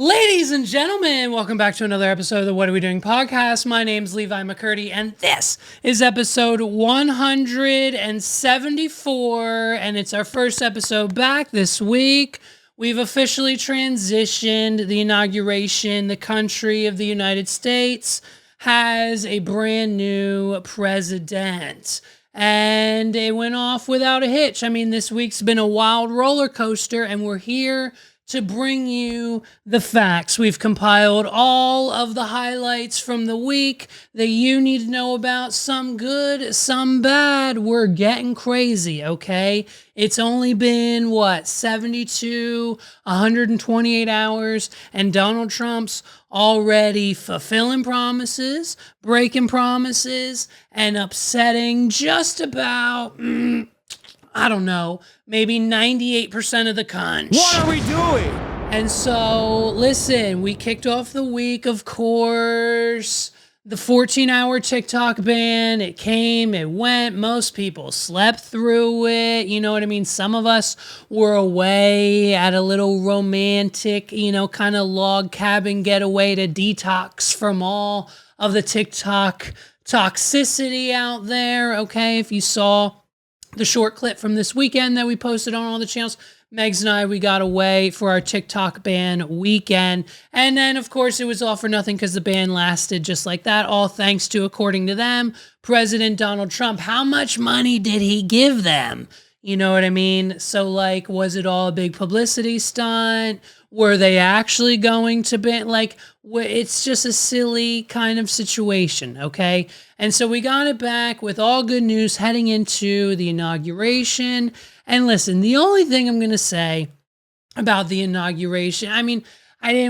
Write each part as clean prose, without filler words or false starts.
Ladies and gentlemen, welcome back to another episode of the What Are We Doing podcast. My name's Levi McCurdy, and this is episode 174, and it's our first episode back this week. We've officially transitioned the inauguration. The country of the United States has a brand new president, and it went off without a hitch. I mean, this week's been a wild roller coaster, and we're here to bring you the facts. We've compiled all of the highlights from the week that you need to know about, some good, some bad. We're getting crazy, okay? It's only been, 128 hours, and Donald Trump's already fulfilling promises, breaking promises, and upsetting just about, I don't know, maybe 98% of the country. What are we doing? And so, listen, we kicked off the week, of course. The 14-hour TikTok ban, it came, it went. Most people slept through it. You know what I mean? Some of us were away at a little romantic, kind of log cabin getaway to detox from all of the TikTok toxicity out there, okay? If you saw the short clip from this weekend that we posted on all the channels, Megs and I, we got away for our TikTok ban weekend. And then, of course, it was all for nothing because the ban lasted just like that. All thanks to, according to them, President Donald Trump. How much money did he give them? You know what I mean? So, was it all a big publicity stunt? Were they actually going to ban? It's just a silly kind of situation, okay? And so we got it back with all good news heading into the inauguration. And listen, the only thing I'm going to say about the inauguration, I mean, I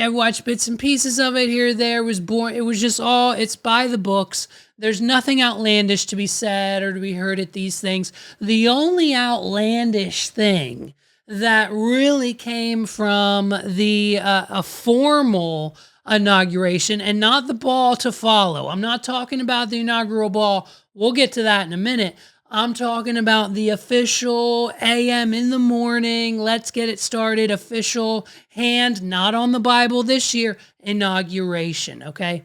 watched bits and pieces of it here or there. It was just all, it's by the books. There's nothing outlandish to be said or to be heard at these things. The only outlandish thing that really came from a formal inauguration and not the ball to follow. I'm not talking about the inaugural ball. We'll get to that in a minute. I'm talking about the official AM in the morning, let's get it started, official hand, not on the Bible this year, inauguration, okay?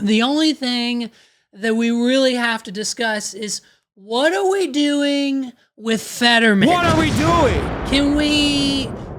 The only thing that we really have to discuss is, what are we doing with Fetterman? What are we doing?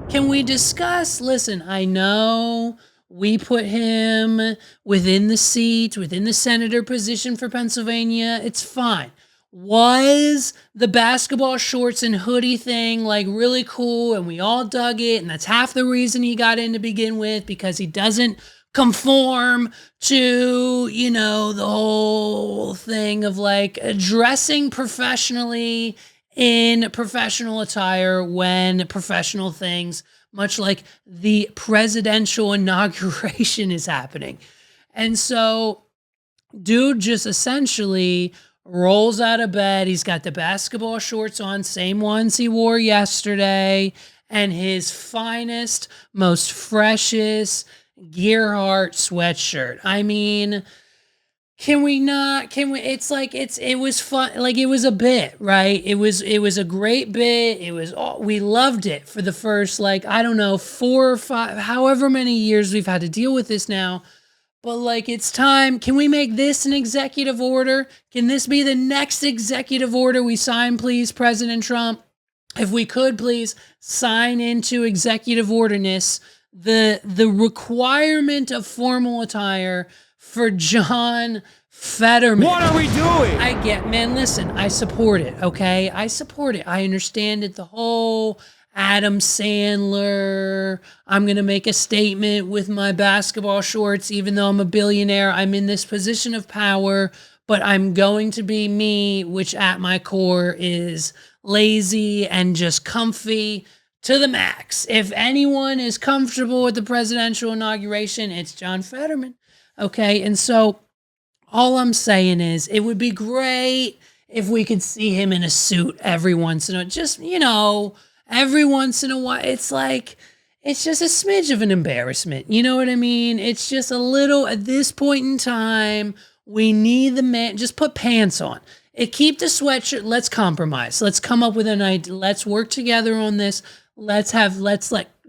Can we discuss? Listen, I know we put him within the seat, within the senator position for Pennsylvania. It's fine. Was the basketball shorts and hoodie thing really cool and we all dug it, and that's half the reason he got in to begin with, because he doesn't conform to, the whole thing of dressing professionally in professional attire when professional things, much like the presidential inauguration, is happening. And so dude just essentially rolls out of bed. He's got the basketball shorts on, same ones he wore yesterday, and his finest, most freshest Gearhart sweatshirt. I mean, it was fun. It was a bit, right? It was a great bit. We loved it for the first, 4 or 5, however many years we've had to deal with this now. But it's time. Can we make this an executive order? Can this be the next executive order we sign, please, President Trump? If we could, please sign into executive orderness the requirement of formal attire for John Fetterman. What are we doing? Listen, I support it, okay? I support it. I understand it. The whole Adam Sandler, I'm going to make a statement with my basketball shorts, even though I'm a billionaire. I'm in this position of power, but I'm going to be me, which at my core is lazy and just comfy to the max. If anyone is comfortable with the presidential inauguration, it's John Fetterman. Okay, and so all I'm saying is it would be great if we could see him in a suit every once in a while. Just, every once in a while. It's just a smidge of an embarrassment. You know what I mean? It's just a little, at this point in time, we need the man, just put pants on. Keep the sweatshirt. Let's compromise. Let's come up with an idea. Let's work together on this. Let's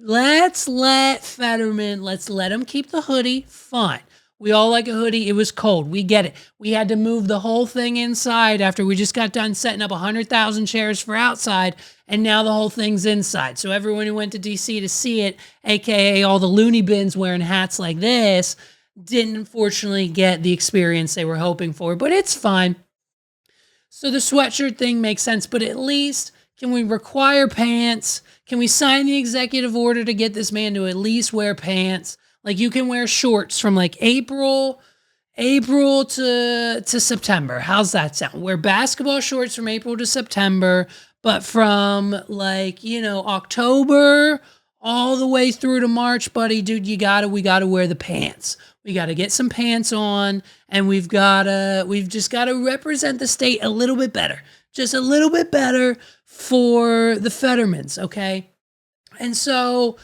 let's let Fetterman, let's let him keep the hoodie. Fine. We all like a hoodie. It was cold. We get it. We had to move the whole thing inside after we just got done setting up 100,000 chairs for outside, and now the whole thing's inside. So everyone who went to DC to see it, aka all the loony bins wearing hats like this, didn't unfortunately get the experience they were hoping for, but it's fine. So the sweatshirt thing makes sense, but at least can we require pants? Can we sign the executive order to get this man to at least wear pants? Like, you can wear shorts from like April to September. How's that sound? Wear basketball shorts from April to September, but from like, October all the way through to March, buddy, dude, we gotta wear the pants. We gotta get some pants on, and we've just gotta represent the state a little bit better. Just a little bit better for the Fettermans, okay? And so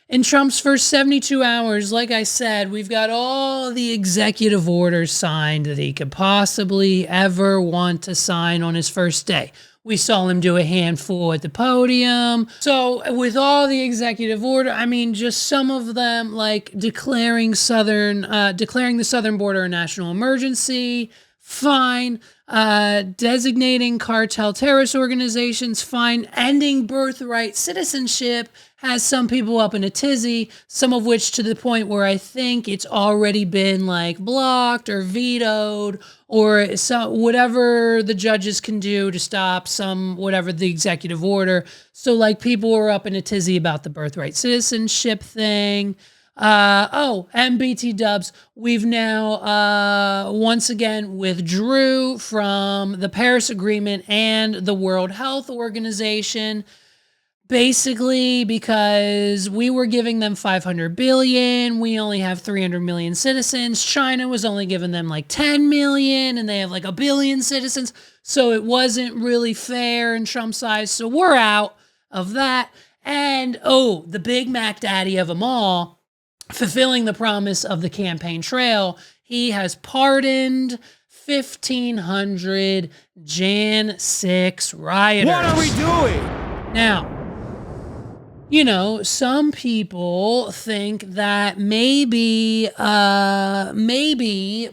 in Trump's first 72 hours, like I said, we've got all the executive orders signed that he could possibly ever want to sign on his first day. We saw him do a handful at the podium. So with all the executive order, I mean, just some of them, like declaring the southern border a national emergency, fine. Designating cartel terrorist organizations, fine. Ending birthright citizenship has some people up in a tizzy, some of which to the point where I think it's already been like blocked or vetoed or whatever the judges can do to stop whatever the executive order. So like people were up in a tizzy about the birthright citizenship thing. And BT Dubs, we've now once again withdrew from the Paris Agreement and the World Health Organization, basically because we were giving them 500 billion. We only have 300 million citizens. China was only giving them like 10 million, and they have like 1 billion citizens. So it wasn't really fair in Trump's eyes. So we're out of that. And the Big Mac Daddy of them all, fulfilling the promise of the campaign trail, he has pardoned 1,500 Jan 6 rioters. What are we doing? Now, some people think that maybe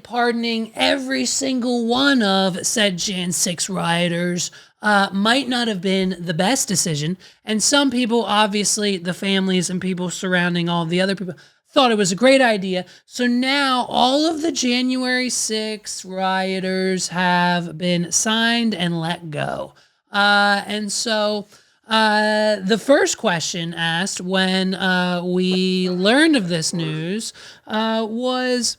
pardoning every single one of said Jan 6 rioters might not have been the best decision. And some people, obviously the families and people surrounding all the other people, thought it was a great idea. So now all of the January 6 rioters have been signed and let go. And so the first question asked when we learned of this news was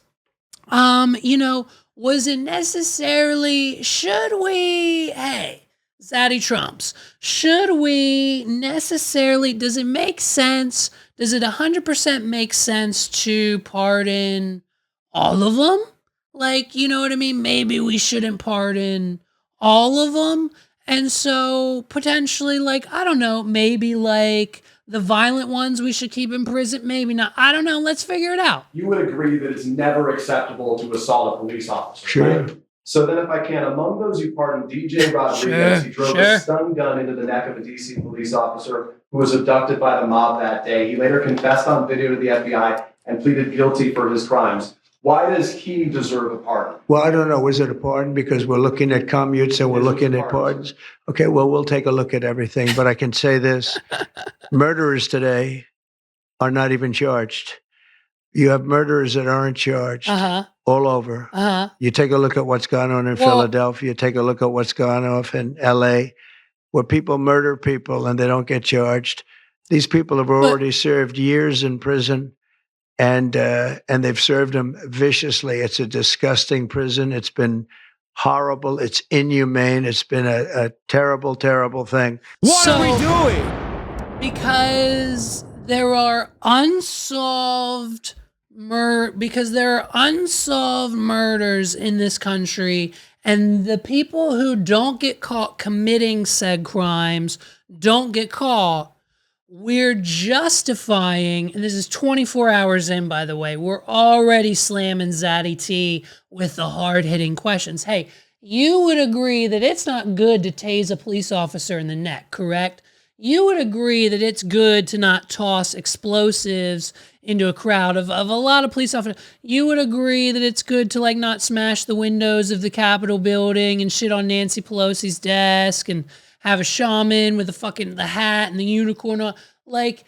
it necessarily, Zaddy Trumps, does it make sense? Does it 100% make sense to pardon all of them? Like, you know what I mean? Maybe we shouldn't pardon all of them. And so potentially, like, I don't know, maybe like the violent ones we should keep in prison. Maybe not. I don't know. Let's figure it out. You would agree that it's never acceptable to assault a police officer. Sure. Right? So then if I can, among those you pardoned DJ Rodriguez, he drove a stun gun into the neck of a DC police officer who was abducted by the mob that day. He later confessed on video to the FBI and pleaded guilty for his crimes. Why does he deserve a pardon? Well, I don't know. Was it a pardon? Because we're looking at commutes and we're looking at pardons. Okay, well, we'll take a look at everything. But I can say this. Murderers today are not even charged. You have murderers that aren't charged all over. You take a look at what's gone on in Philadelphia. Take a look at what's gone on in L.A., where people murder people and they don't get charged. These people have already served years in prison, and they've served them viciously. It's a disgusting prison. It's been horrible. It's inhumane. It's been a terrible, terrible thing. What are we doing? Because there are unsolved murders in this country, and the people who don't get caught committing said crimes don't get caught. We're justifying, and this is 24 hours in, by the way, we're already slamming Zaddy T with the hard-hitting questions. Hey, you would agree that it's not good to tase a police officer in the neck, correct? you would agree that it's good to not toss explosives into a crowd of a lot of police officers. You would agree that it's good to like not smash the windows of the Capitol building and shit on Nancy Pelosi's desk and have a shaman with the hat and the unicorn. Like,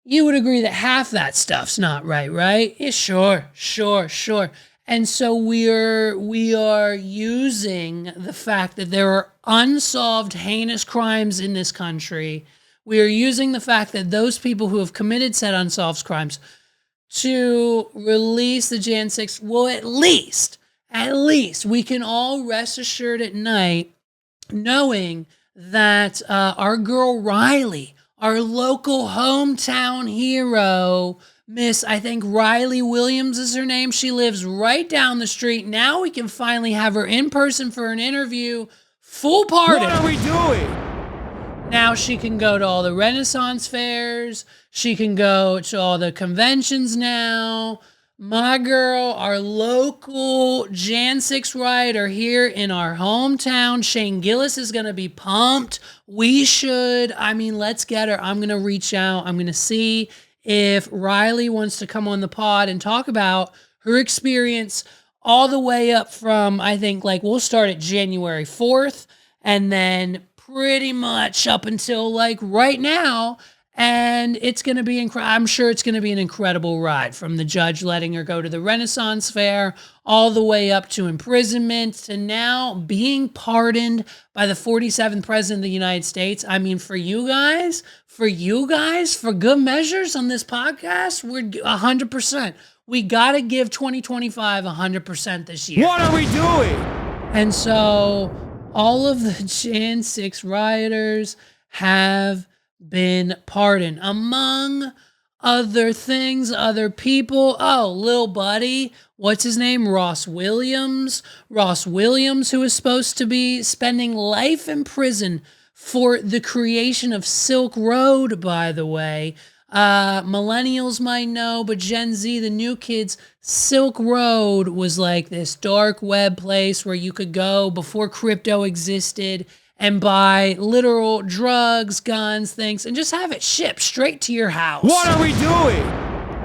you would agree that half that stuff's not right? Yeah, sure. And so we are using the fact that there are unsolved heinous crimes in this country. We are using the fact that those people who have committed said unsolved crimes to release the Jan 6. Well, at least we can all rest assured at night knowing that our girl Riley, our local hometown hero, Miss, I think Riley Williams is her name. She lives right down the street. Now we can finally have her in person for an interview. Full pardon. What are we doing? Now she can go to all the Renaissance fairs. She can go to all the conventions now. My girl, our local Jan 6 rioter here in our hometown, Shane Gillis, is going to be pumped. We should. I mean, let's get her. I'm going to reach out. I'm going to see if Riley wants to come on the pod and talk about her experience all the way up from, I think, like, we'll start at January 4th and then pretty much up until like right now. And it's going to be I'm sure it's going to be an incredible ride, from the judge letting her go to the Renaissance Fair all the way up to imprisonment to now being pardoned by the 47th president of the United States. I mean, for you guys, for good measures on this podcast, we're 100%. We got to give 2025 100% this year. What are we doing? And so all of the Jan 6 rioters have been pardoned. Among other things, other people. Oh, lil buddy, what's his name? Ross Williams, who is supposed to be spending life in prison for the creation of Silk Road, by the way. Millennials might know, but Gen Z, the new kids, Silk Road was like this dark web place where you could go before crypto existed and buy literal drugs, guns, things, and just have it shipped straight to your house. What are we doing?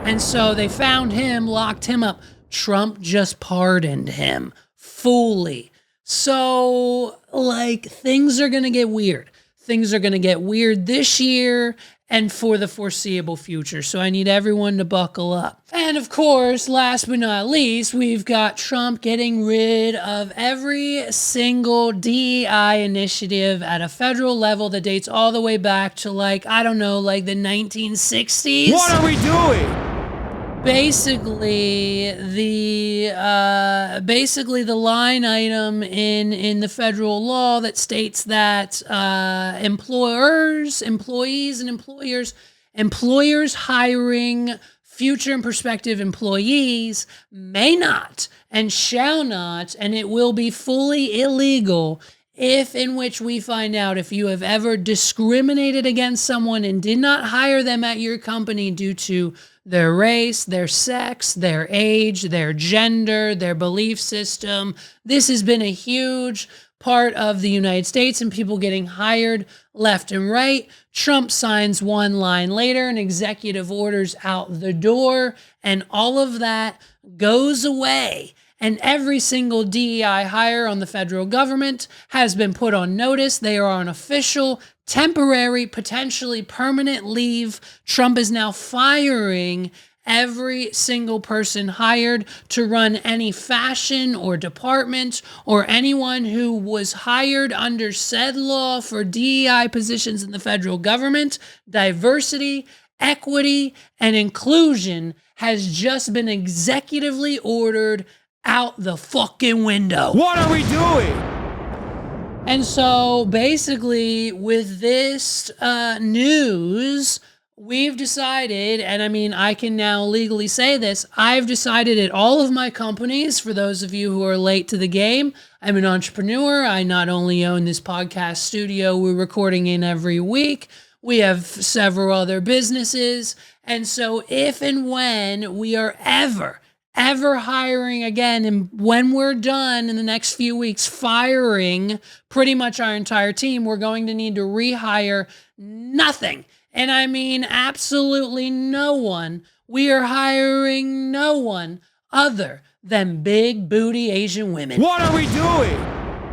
And so they found him, locked him up. Trump just pardoned him fully. So, like, things are going to get weird. Things are going to get weird this year and for the foreseeable future. So I need everyone to buckle up. And of course, last but not least, we've got Trump getting rid of every single DEI initiative at a federal level that dates all the way back to, like, I don't know, like the 1960s. What are we doing? Basically, the line item in the federal law that states that employers hiring future and prospective employees may not and shall not, and it will be fully illegal if in which we find out if you have ever discriminated against someone and did not hire them at your company due to their race, their sex, their age, their gender, their belief system. This has been a huge part of the United States and people getting hired left and right. Trump signs one line later and executive orders out the door, and all of that goes away. And every single DEI hire on the federal government has been put on notice. They are on official, temporary, potentially permanent leave. Trump is now firing every single person hired to run any fashion or department, or anyone who was hired under said law for DEI positions in the federal government. Diversity, equity, and inclusion has just been executively ordered out the fucking window. What are we doing? And so basically with this news, we've decided, and I mean, I can now legally say this, I've decided at all of my companies, for those of you who are late to the game, I'm an entrepreneur. I not only own this podcast studio we're recording in every week, we have several other businesses. And so if and when we are ever ever hiring again. And when we're done in the next few weeks firing pretty much our entire team, we're going to need to rehire nothing. And I mean absolutely no one. We are hiring no one other than big booty Asian women. What are we doing?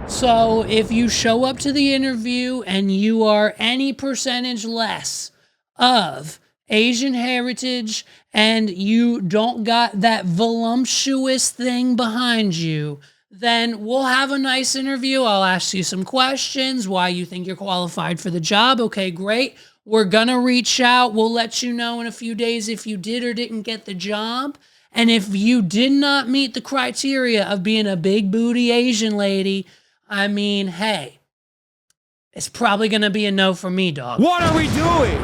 So if you show up to the interview and you are any percentage less of Asian heritage and you don't got that voluptuous thing behind you, then we'll have a nice interview. I'll ask you some questions, why you think you're qualified for the job. Okay, great. We're going to reach out. We'll let you know in a few days if you did or didn't get the job. And if you did not meet the criteria of being a big booty Asian lady, I mean, hey, it's probably going to be a no for me, dog. What are we doing?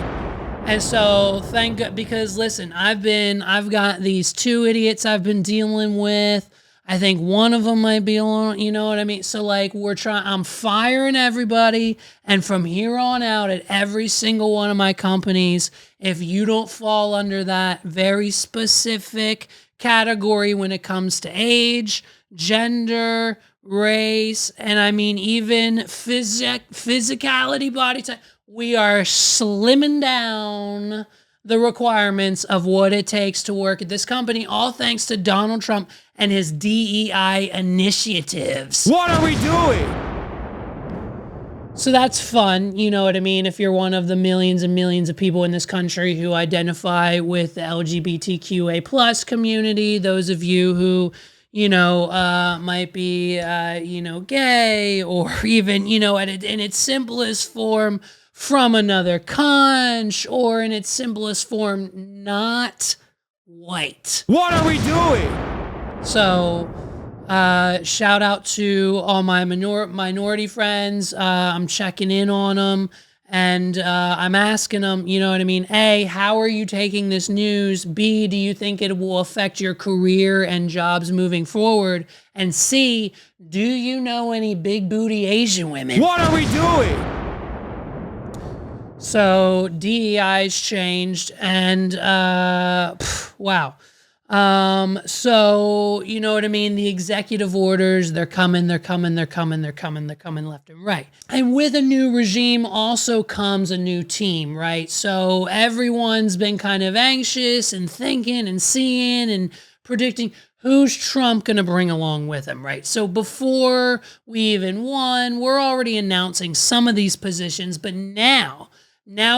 And so thank God, because listen, I've got these two idiots I've been dealing with. I think one of them might be alone, you know what I mean? So like I'm firing everybody. And from here on out at every single one of my companies, if you don't fall under that very specific category when it comes to age, gender, race, and I mean even physicality, body type, we are slimming down the requirements of what it takes to work at this company, all thanks to Donald Trump and his DEI initiatives. What are we doing? So that's fun, you know what I mean? If you're one of the millions and millions of people in this country who identify with the LGBTQA plus community, those of you who, you know, might be, you know, gay or even, you know, in its simplest form, from another conch, or in its simplest form, not white. What are we doing? So, shout out to all my minority friends. I'm checking in on them, and I'm asking them, you know what I mean? A, how are you taking this news? B, do you think it will affect your career and jobs moving forward? And C, do you know any big booty Asian women? What are we doing? So DEI's changed, and wow. So you know what I mean? The executive orders, they're coming left and right. And with a new regime also comes a new team, right? So everyone's been kind of anxious and thinking and seeing and predicting who's Trump going to bring along with him, right? So before we even won, we're already announcing some of these positions, but now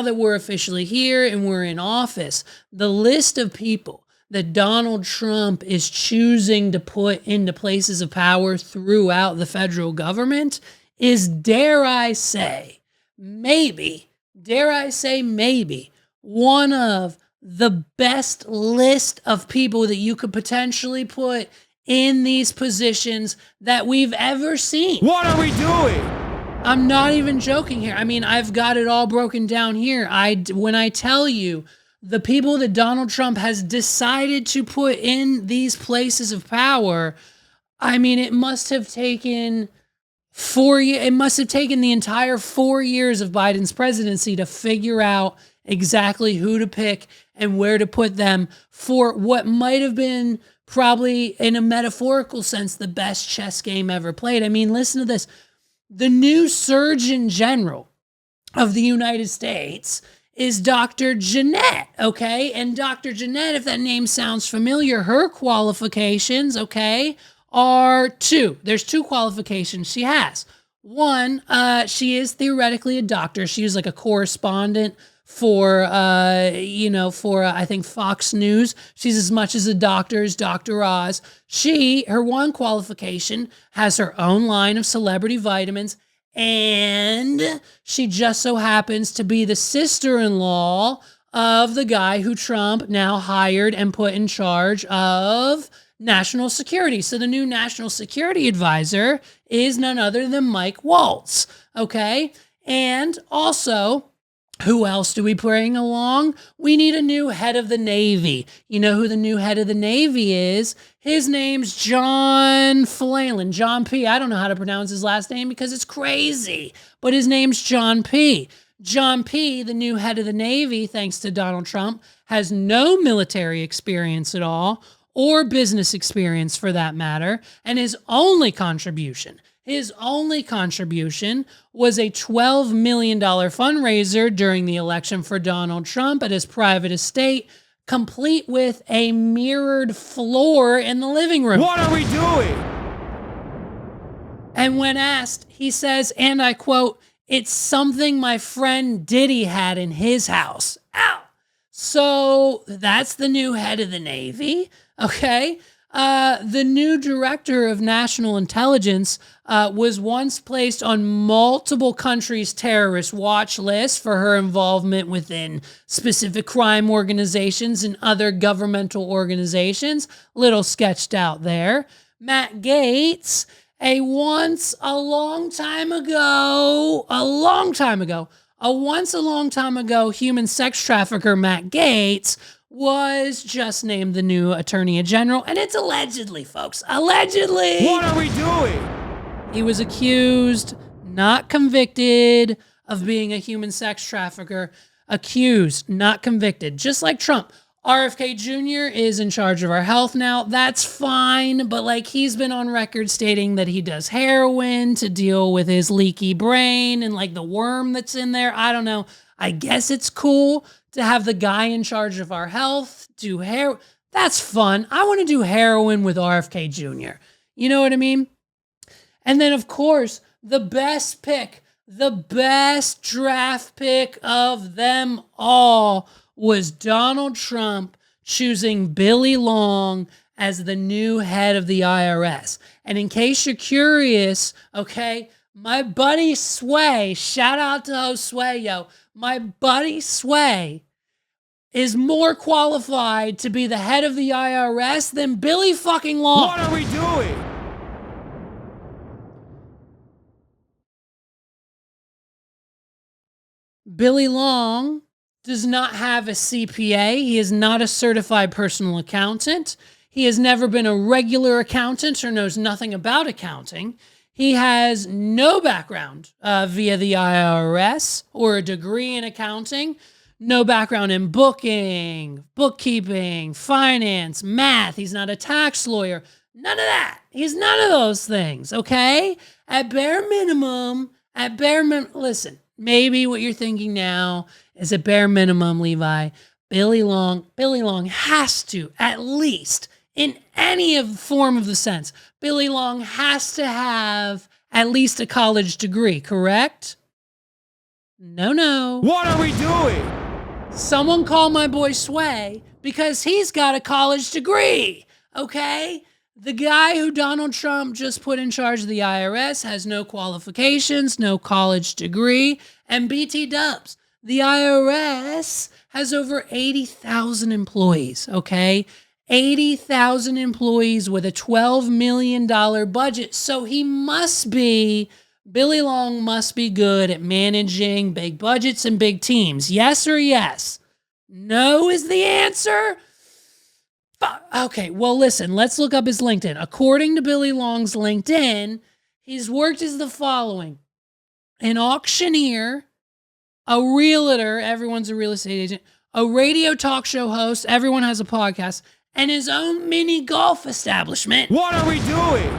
that we're officially here and we're in office, the list of people that Donald Trump is choosing to put into places of power throughout the federal government is, dare I say, maybe, one of the best list of people that you could potentially put in these positions that we've ever seen. What are we doing? I'm not even joking here. I mean, I've got it all broken down here. When I tell you the people that Donald Trump has decided to put in these places of power, I mean, it must have taken 4 years. It must have taken the entire 4 years of Biden's presidency to figure out exactly who to pick and where to put them for what might have been, probably in a metaphorical sense, the best chess game ever played. I mean, listen to this. The new Surgeon General of the United States is Dr. Jeanette, okay? And Dr. Jeanette, if that name sounds familiar, her qualifications, okay, are two. There's two qualifications she has. One, she is theoretically a doctor. She was like a correspondent for, I think Fox News. She's as much as a doctor as Dr. Oz. Her one qualification has her own line of celebrity vitamins, and she just so happens to be the sister-in-law of the guy who Trump now hired and put in charge of national security. So the new national security advisor is none other than Mike Waltz, okay? And also, who else do we bring along? We need a new head of the Navy. You know who the new head of the Navy is? His name's John Flalen. John P. I don't know how to pronounce his last name because it's crazy, but his name's John P. John P., the new head of the Navy, thanks to Donald Trump, has no military experience at all or business experience for that matter. And his only contribution was a $12 million fundraiser during the election for Donald Trump at his private estate, complete with a mirrored floor in the living room. What are we doing? And when asked, he says, and I quote, "It's something my friend Diddy had in his house." Ow! So that's the new head of the Navy, okay? The new director of national intelligence was once placed on multiple countries' terrorist watch lists for her involvement within specific crime organizations and other governmental organizations. Little sketched out there. Matt Gaetz, a once a long time ago human sex trafficker Matt Gaetz was just named the new Attorney General, and it's allegedly, folks. Allegedly. What are we doing? He was accused, not convicted, of being a human sex trafficker. Accused, not convicted. Just like Trump. RFK Jr. is in charge of our health now. That's fine, but like he's been on record stating that he does heroin to deal with his leaky brain and like the worm that's in there. I don't know. I guess it's cool to have the guy in charge of our health do heroin. That's fun. I want to do heroin with RFK Jr. You know what I mean? And then, of course, the best draft pick of them all was Donald Trump choosing Billy Long as the new head of the IRS. And in case you're curious, okay, my buddy Sway, shout out to host Sway, yo. My buddy Sway is more qualified to be the head of the IRS than Billy fucking Long. What are we doing? Billy Long does not have a CPA. He is not a certified personal accountant. He has never been a regular accountant or knows nothing about accounting. He has no background via the IRS or a degree in accounting, no background in booking, bookkeeping, finance, math. He's not a tax lawyer. None of that. He's none of those things, okay? At bare minimum, listen, maybe what you're thinking now is at bare minimum, Levi, Billy Long has to, at least in any of form of the sense, Billy Long has to have at least a college degree, correct? No. What are we doing? Someone call my boy Sway because he's got a college degree, okay? The guy who Donald Trump just put in charge of the IRS has no qualifications, no college degree, and BT dubs. The IRS has over 80,000 employees, okay? 80,000 employees with a $12 million budget. So Billy Long must be good at managing big budgets and big teams. Yes or yes? No is the answer? Okay, well, listen, let's look up his LinkedIn. According to Billy Long's LinkedIn, his work is the following: an auctioneer, a realtor, everyone's a real estate agent, a radio talk show host, everyone has a podcast, and his own mini golf establishment. What are we doing?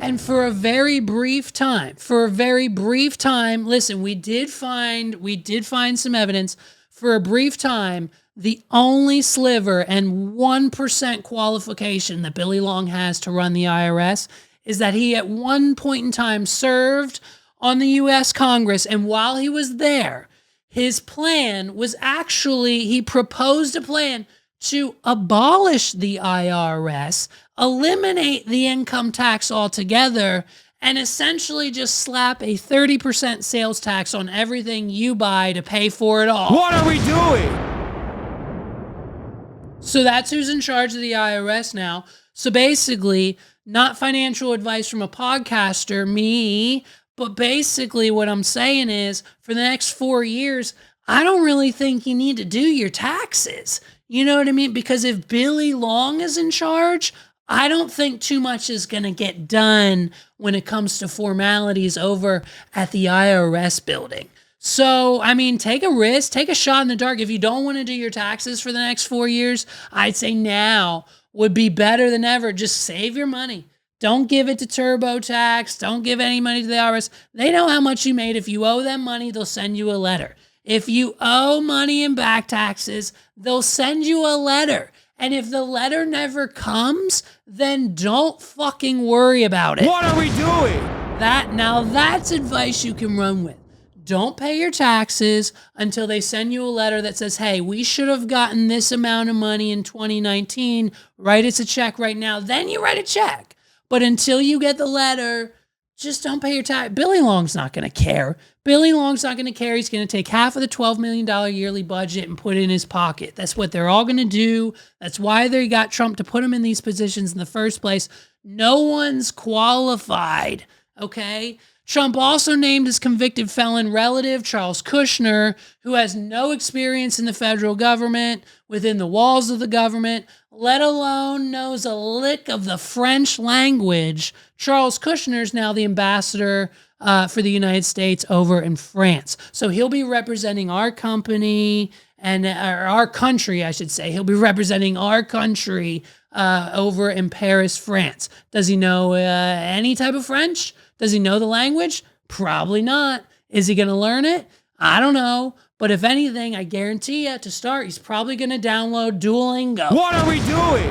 And for a very brief time, listen, we did find some evidence. For a brief time, the only sliver and 1% qualification that Billy Long has to run the IRS is that he at one point in time served on the U.S. Congress. And while he was there, his plan was he proposed a plan to abolish the IRS, eliminate the income tax altogether, and essentially just slap a 30% sales tax on everything you buy to pay for it all. What are we doing? So that's who's in charge of the IRS now. So basically, not financial advice from a podcaster, me, but basically what I'm saying is for the next 4 years, I don't really think you need to do your taxes. You know what I mean? Because if Billy Long is in charge, I don't think too much is going to get done when it comes to formalities over at the IRS building. So, I mean, take a risk, take a shot in the dark. If you don't want to do your taxes for the next 4 years, I'd say now would be better than ever. Just save your money. Don't give it to TurboTax. Don't give any money to the IRS. They know how much you made. If you owe them money, they'll send you a letter. If you owe money in back taxes, they'll send you a letter. And if the letter never comes, then don't fucking worry about it. What are we doing? That's advice you can run with. Don't pay your taxes until they send you a letter that says, hey, we should have gotten this amount of money in 2019. Write us a check right now. Then you write a check. But until you get the letter, just don't pay your tax. Billy Long's not going to care. Billy Long's not going to care. He's going to take half of the $12 million yearly budget and put it in his pocket. That's what they're all going to do. That's why they got Trump to put him in these positions in the first place. No one's qualified, okay? Trump also named his convicted felon relative, Charles Kushner, who has no experience in the federal government, within the walls of the government, let alone knows a lick of the French language. Charles Kushner is now the ambassador for the United States over in France. So he'll be representing our company and our country, I should say. He'll be representing our country over in Paris, France. Does he know any type of French? Does he know the language? Probably not. Is he going to learn it? I don't know. But if anything, I guarantee you, to start, he's probably going to download Duolingo. What are we doing?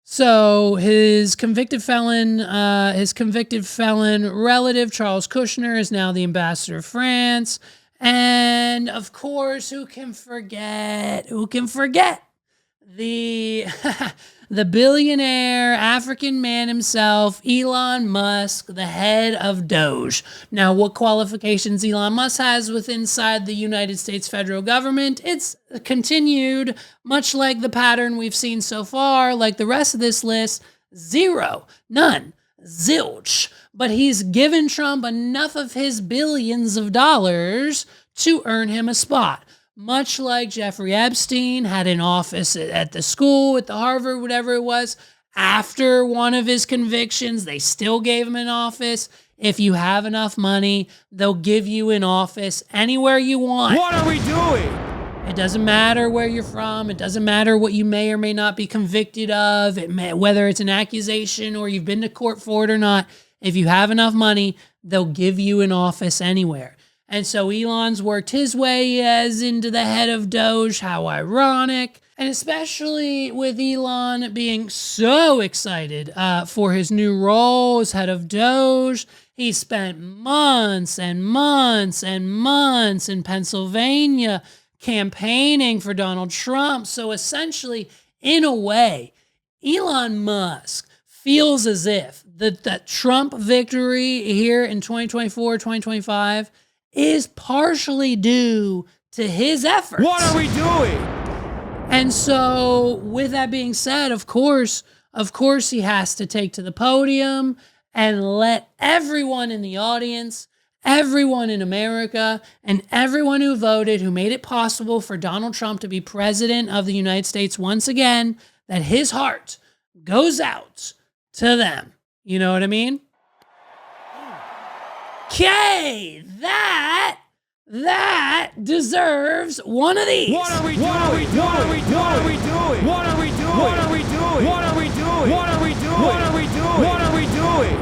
So his convicted felon relative, Charles Kushner, is now the ambassador of France. And of course, who can forget the the billionaire African man himself, Elon Musk, the head of Doge. Now, what qualifications Elon Musk has inside the United States federal government, it's continued, much like the pattern we've seen so far, like the rest of this list, zero, none, zilch. But he's given Trump enough of his billions of dollars to earn him a spot. Much like Jeffrey Epstein had an office at the school, at the Harvard, whatever it was. After one of his convictions, they still gave him an office. If you have enough money, they'll give you an office anywhere you want. What are we doing? It doesn't matter where you're from. It doesn't matter what you may or may not be convicted of, whether it's an accusation or you've been to court for it or not. If you have enough money, they'll give you an office anywhere. And so Elon's worked his way as into the head of Doge. How ironic. And especially with Elon being so excited for his new role as head of Doge. He spent months and months and months in Pennsylvania campaigning for Donald Trump. So essentially, in a way, Elon Musk feels as if that Trump victory here in 2024, 2025 is partially due to his efforts. What are we doing? And so with that being said, of course, he has to take to the podium and let everyone in the audience, everyone in America, and everyone who voted, who made it possible for Donald Trump to be president of the United States once again, that his heart goes out to them. You know what I mean? Okay, that deserves one of these. What are we doing? What are we doing? What are we doing? What are we doing? What are we doing? What are we doing? What are we doing? What are we doing? What are we doing?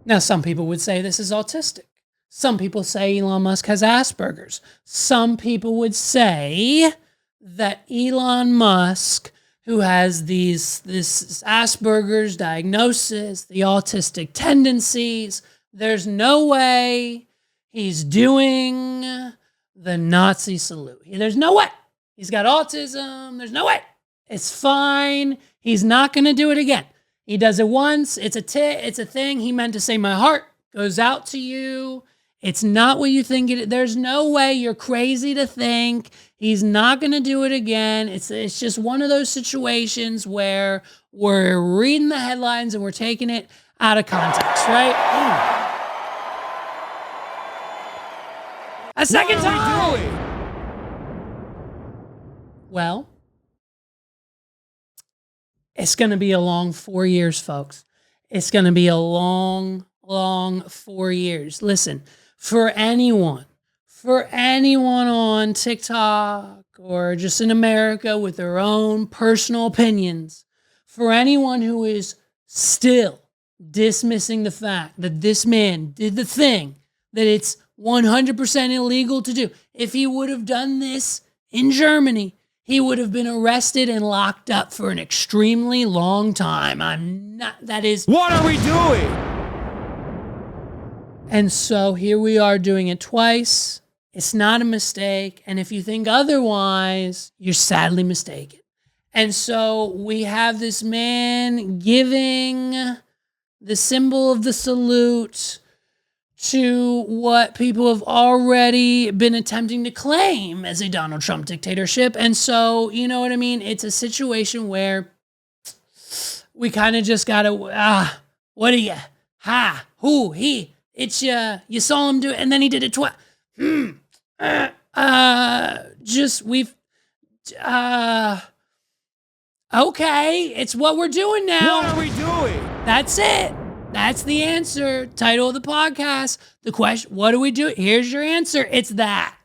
Now, some people would say this is autistic. Some people say Elon Musk has Asperger's. Some people would say that Elon Musk, who has this Asperger's diagnosis, the autistic tendencies, there's no way he's doing the Nazi salute. There's no way. He's got autism. There's no way. It's fine. He's not going to do it again. He does it once. It's a thing. He meant to say, my heart goes out to you. It's not what you think it is. There's no way. You're crazy to think he's not going to do it again. It's just one of those situations where we're reading the headlines and we're taking it out of context, right? A second time. Well, it's going to be a long 4 years, folks. It's going to be a long, long 4 years. Listen, for anyone on TikTok or just in America with their own personal opinions, for anyone who is still dismissing the fact that this man did the thing that it's 100% illegal to do. If he would have done this in Germany, he would have been arrested and locked up for an extremely long time. What are we doing? And so here we are doing it twice. It's not a mistake. And if you think otherwise, you're sadly mistaken. And so we have this man giving the symbol of the salute to what people have already been attempting to claim as a Donald Trump dictatorship. And so, you know what I mean? It's a situation where we kind of just got to, what are you? Ha, who, he, it's you saw him do it and then he did it twice. Okay, it's what we're doing now. What are we doing? That's it. That's the answer. Title of the podcast. The question, what do we do? Here's your answer. It's that.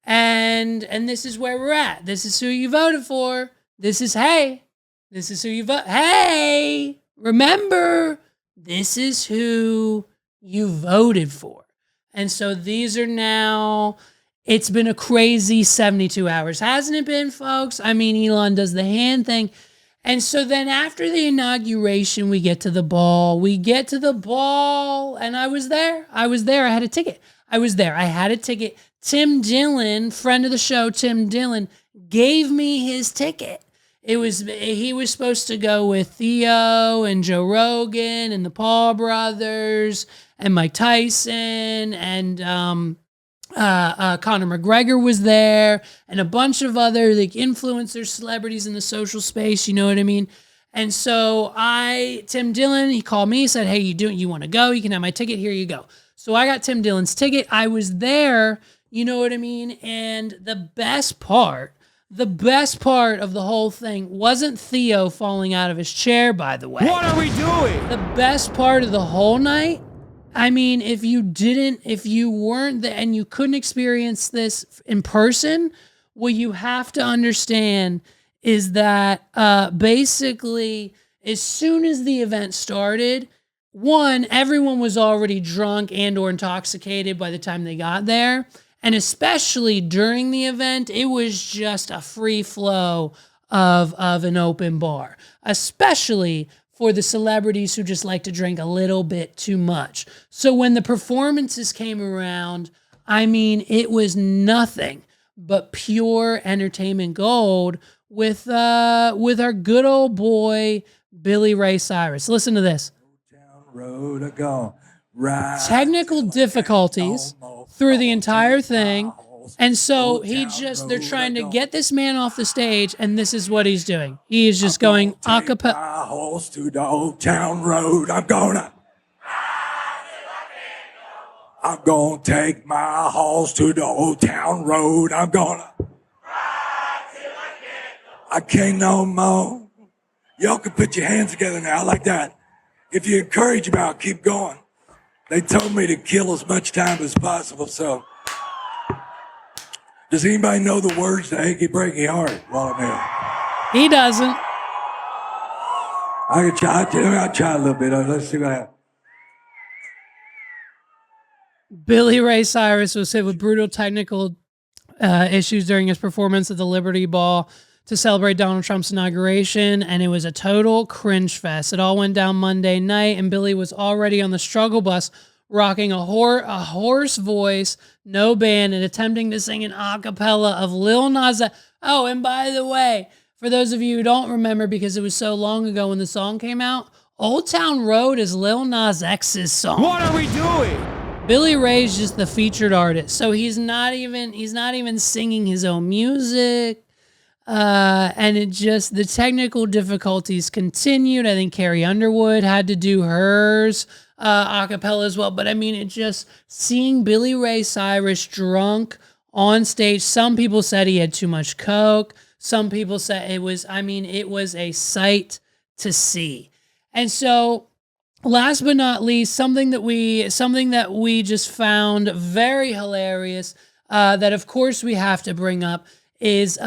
And this is where we're at. This is who you voted for. This is who you vote. Hey, remember, this is who you voted for. And so these are now, it's been a crazy 72 hours, hasn't it been, folks? I mean, Elon does the hand thing. And so then after the inauguration, we get to the ball. And I was there. I had a ticket. I had a ticket. Tim Dillon, friend of the show, Tim Dillon, gave me his ticket. He was supposed to go with Theo and Joe Rogan and the Paul brothers and Mike Tyson and Conor McGregor was there and a bunch of other like influencers, celebrities in the social space, you know what I mean? And so Tim Dillon, he called me, said, hey, you want to go? You can have my ticket. Here you go. So I got Tim Dillon's ticket. I was there, you know what I mean? And the best part of the whole thing wasn't Theo falling out of his chair, by the way. What are we doing? The best part of the whole night, I mean, if you weren't there and you couldn't experience this in person, what you have to understand is that basically as soon as the event started, one, everyone was already drunk and or intoxicated by the time they got there. And especially during the event, it was just a free flow of an open bar, especially for the celebrities who just like to drink a little bit too much. So when the performances came around, I mean, it was nothing but pure entertainment gold with our good old boy, Billy Ray Cyrus. Listen to this. Technical difficulties through the entire thing. And so they're trying to get this man off the stage, and this is what he's doing. He is just going a cappella. My horse to the old town road. I'm gonna take my horse to the old town road. I'm gonna I can't no more. Y'all can put your hands together now like that. If you encourage about, keep going. They told me to kill as much time as possible, so. Does anybody know the words to Achy Breaky Heart while I'm here? He doesn't. I'll try a little bit. Let's see what happens. Billy Ray Cyrus was hit with brutal technical issues during his performance at the Liberty Ball to celebrate Donald Trump's inauguration, and it was a total cringe fest. It all went down Monday night, and Billy was already on the struggle bus rocking a hoarse voice, no band, and attempting to sing an a cappella of Lil Nas X. Oh, and by the way, for those of you who don't remember because it was so long ago when the song came out, Old Town Road is Lil Nas X's song. What are we doing? Billy Ray's just the featured artist, so he's not even singing his own music. And the technical difficulties continued. I think Carrie Underwood had to do hers a cappella as well. But I mean, seeing Billy Ray Cyrus drunk on stage. Some people said he had too much coke. Some people said it was a sight to see. And so last but not least, something that we just found very hilarious, that of course we have to bring up, is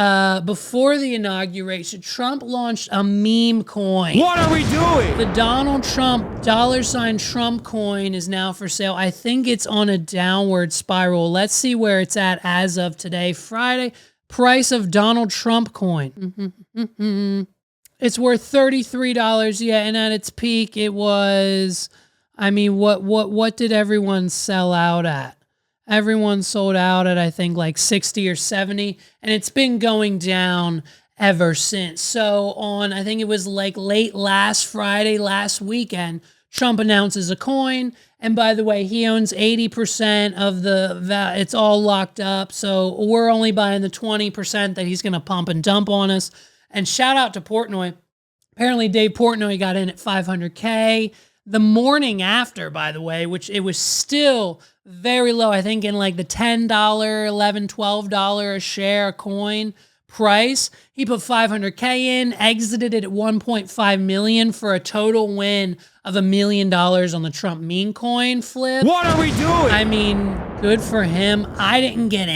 before the inauguration, Trump launched a meme coin. What are we doing? The Donald Trump $ Trump coin is now for sale. I think it's on a downward spiral. Let's see where it's at as of today, Friday. Price of Donald Trump coin. It's worth $33. Yeah, and at its peak, it was. I mean, what did everyone sell out at? Everyone sold out at, I think, like 60 or 70, and it's been going down ever since. So on, I think it was like late last Friday, last weekend, Trump announces a coin. And by the way, he owns 80% of the, it's all locked up. So we're only buying the 20% that he's going to pump and dump on us. And shout out to Portnoy. Apparently Dave Portnoy got in at 500K. The morning after, by the way, which it was still very low, I think in like the $10, $11, $12 a share coin price. He put 500K in, exited it at 1.5 million for a total win of $1 million on the Trump meme coin flip. What are we doing? I mean, good for him. I didn't get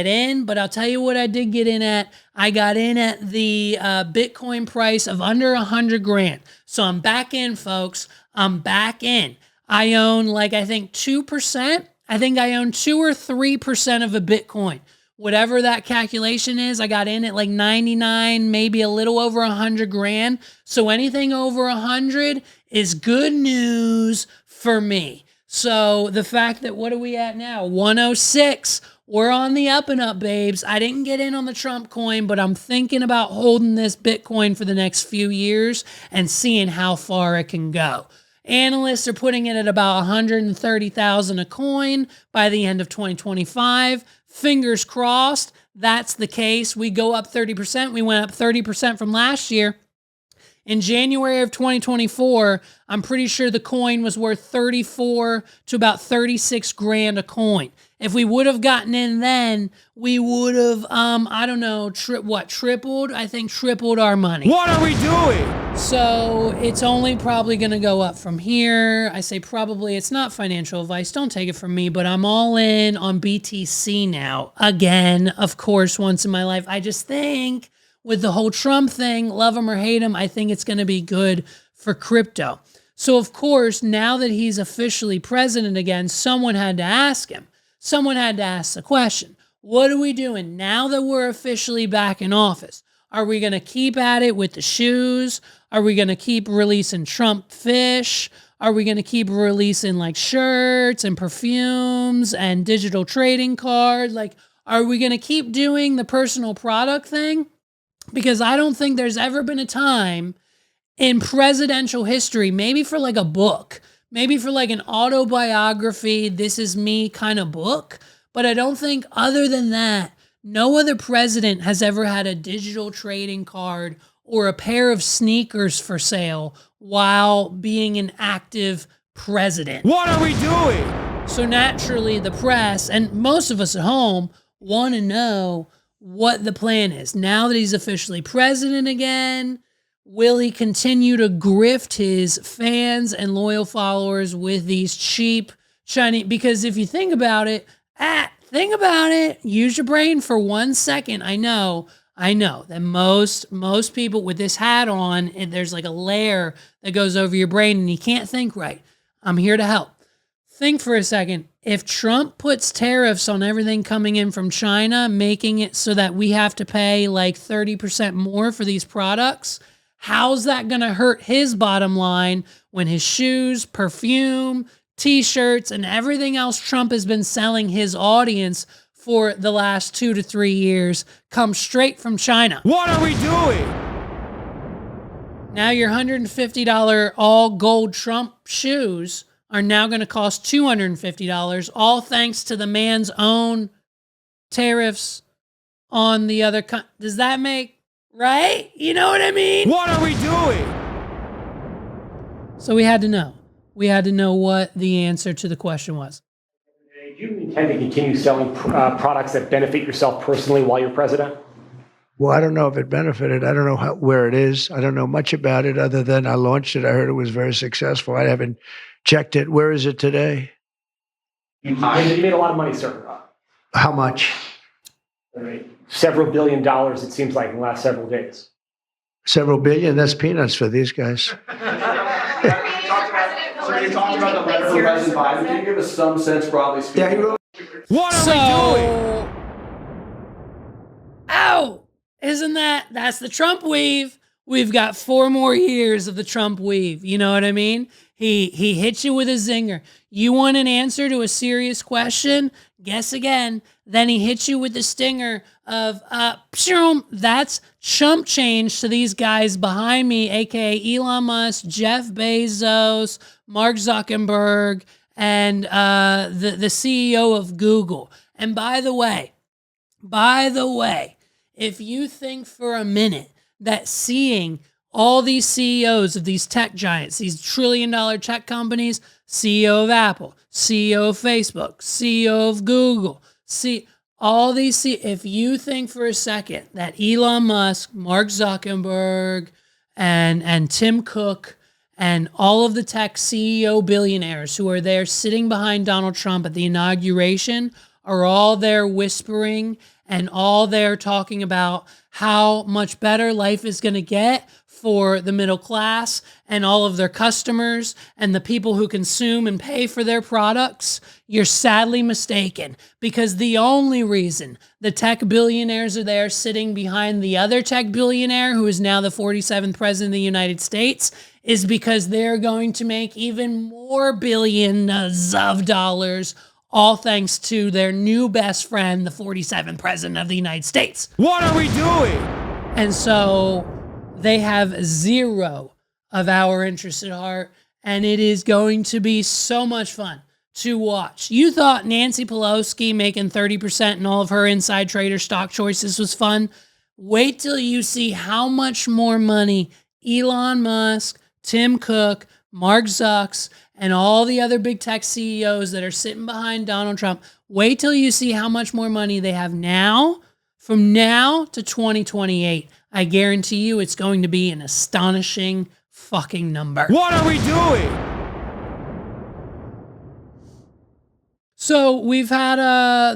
in, but I'll tell you what I did get in at. I got in at the Bitcoin price of under 100 grand. So I'm back in, folks. I'm back in. I own I think 2%. I think I own 2 or 3% of a Bitcoin. Whatever that calculation is, I got in at like 99, maybe a little over 100 grand. So anything over 100 is good news for me. So the fact that, what are we at now? 106. We're on the up and up, babes. I didn't get in on the Trump coin, but I'm thinking about holding this Bitcoin for the next few years and seeing how far it can go. Analysts are putting it at about 130,000 a coin by the end of 2025. Fingers crossed that's the case. We go up 30%. We went up 30% from last year. In January of 2024, I'm pretty sure the coin was worth 34 to about 36 grand a coin. If we would have gotten in then, we would have, I don't know, tripled? I think tripled our money. What are we doing? So it's only probably going to go up from here. I say probably. It's not financial advice. Don't take it from me, but I'm all in on BTC now. Again, of course, once in my life. I just think with the whole Trump thing, love him or hate him, I think it's going to be good for crypto. So, of course, now that he's officially president again, someone had to ask him. Someone had to ask the question, what are we doing now that we're officially back in office? Are we going to keep at it with the shoes? Are we going to keep releasing Trump fish? Are we going to keep releasing like shirts and perfumes and digital trading cards? Like, are we going to keep doing the personal product thing? Because I don't think there's ever been a time in presidential history, maybe for like a book, maybe for like an autobiography, this is me kind of book. But I don't think other than that, no other president has ever had a digital trading card or a pair of sneakers for sale while being an active president. What are we doing? So naturally, the press and most of us at home want to know what the plan is. Now that he's officially president again, will he continue to grift his fans and loyal followers with these cheap Chinese? Because if you think about it, use your brain for 1 second. I know that most people with this hat on, and there's like a layer that goes over your brain and you can't think right. I'm here to help. Think for a second. If Trump puts tariffs on everything coming in from China, making it so that we have to pay like 30% more for these products, how's that going to hurt his bottom line when his shoes, perfume, t-shirts, and everything else Trump has been selling his audience for the last 2 to 3 years comes straight from China? What are we doing? Now your $150 all gold Trump shoes are now going to cost $250, all thanks to the man's own tariffs on the other Does that make right? You know what I mean? What are we doing? So we had to know. We had to know what the answer to the question was. Do you intend to continue selling products that benefit yourself personally while you're president? Well, I don't know if it benefited. I don't know where it is. I don't know much about it other than I launched it. I heard it was very successful. I haven't checked it. Where is it today? You made a lot of money, sir. How much? Several $1 billion, it seems like, in the last several days. Several billion? That's peanuts for these guys. So you talked about the letter from President Biden. Can you give us some sense, broadly speaking? Yeah, he wrote. What are we doing? Ow! That's the Trump weave. We've got 4 more years of the Trump weave. You know what I mean? He hits you with a zinger. You want an answer to a serious question? Guess again. Then he hits you with the stinger of, that's chump change to these guys behind me, aka Elon Musk, Jeff Bezos, Mark Zuckerberg, and the CEO of Google. And by the way, if you think for a minute that seeing all these CEOs of these tech giants, these trillion-dollar tech companies, CEO of Apple, CEO of Facebook, CEO of Google, if you think for a second that Elon Musk, Mark Zuckerberg, and Tim Cook, and all of the tech CEO billionaires who are there sitting behind Donald Trump at the inauguration are all there whispering and all there talking about how much better life is going to get for the middle class and all of their customers and the people who consume and pay for their products, you're sadly mistaken, because the only reason the tech billionaires are there sitting behind the other tech billionaire, who is now the 47th president of the United States, is because they're going to make even more billions of dollars, all thanks to their new best friend, the 47th president of the United States. What are we doing? And so they have zero of our interest at heart, and it is going to be so much fun to watch. You thought Nancy Pelosi making 30% in all of her inside trader stock choices was fun. Wait till you see how much more money Elon Musk, Tim Cook, Mark Zucks, and all the other big tech CEOs that are sitting behind Donald Trump. Wait till you see how much more money they have now, from now to 2028. I guarantee you it's going to be an astonishing fucking number. What are we doing? So we've had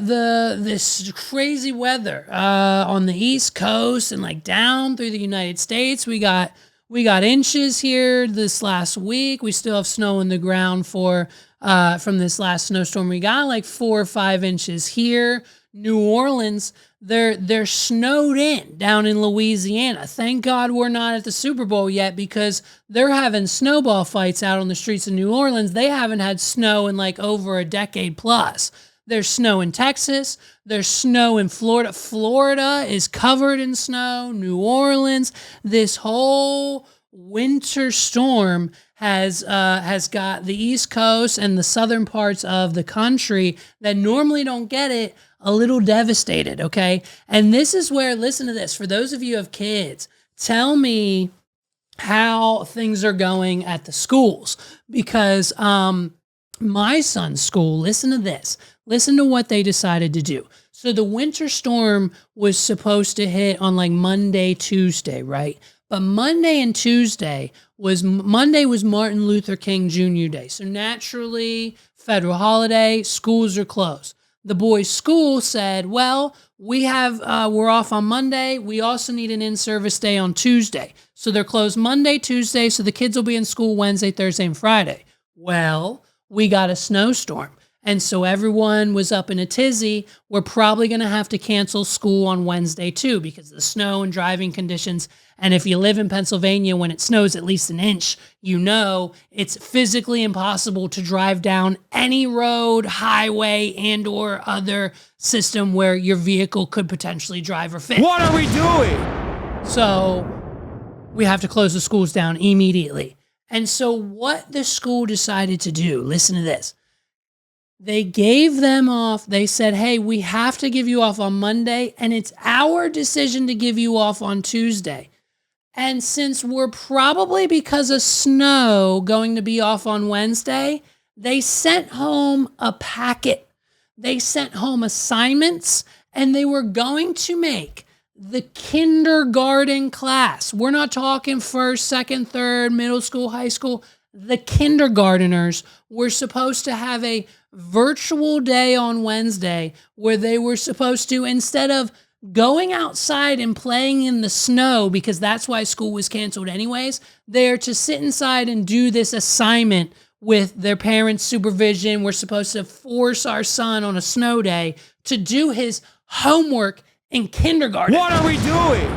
this crazy weather on the East Coast and like down through the United States. We got inches here this last week. We still have snow in the ground from this last snowstorm. We got like 4 or 5 inches here. New Orleans, they're snowed in down in Louisiana. Thank God we're not at the Super Bowl yet, because they're having snowball fights out on the streets of New Orleans. They haven't had snow in like over a decade plus. There's snow in Texas. There's snow in Florida. Florida is covered in snow. New Orleans, this whole winter storm has got the East Coast and the southern parts of the country that normally don't get it a little devastated, okay? And this is where, listen to this, for those of you who have kids, tell me how things are going at the schools, because my son's school, listen to this. Listen to what they decided to do. So the winter storm was supposed to hit on like Monday, Tuesday, right? But Monday and Tuesday Monday was Martin Luther King Jr. Day. So naturally, federal holiday, schools are closed. The boys' school said, well, we're off on Monday. We also need an in-service day on Tuesday. So they're closed Monday, Tuesday, so the kids will be in school Wednesday, Thursday, and Friday. Well, we got a snowstorm. And so everyone was up in a tizzy. We're probably going to have to cancel school on Wednesday too, because of the snow and driving conditions. And if you live in Pennsylvania, when it snows at least an inch, you know it's physically impossible to drive down any road, highway, and or other system where your vehicle could potentially drive or fit. What are we doing? So we have to close the schools down immediately. And so what the school decided to do, listen to this. They gave them off. They said, hey, we have to give you off on Monday, and it's our decision to give you off on Tuesday. And since we're probably, because of snow, going to be off on Wednesday, they sent home a packet. They sent home assignments, and they were going to make the kindergarten class. We're not talking first, second, third, middle school, high school. The kindergarteners were supposed to have a virtual day on Wednesday where they were supposed to, instead of going outside and playing in the snow, because that's why school was canceled anyways, they're to sit inside and do this assignment with their parents' supervision. We're supposed to force our son on a snow day to do his homework in kindergarten. What are we doing?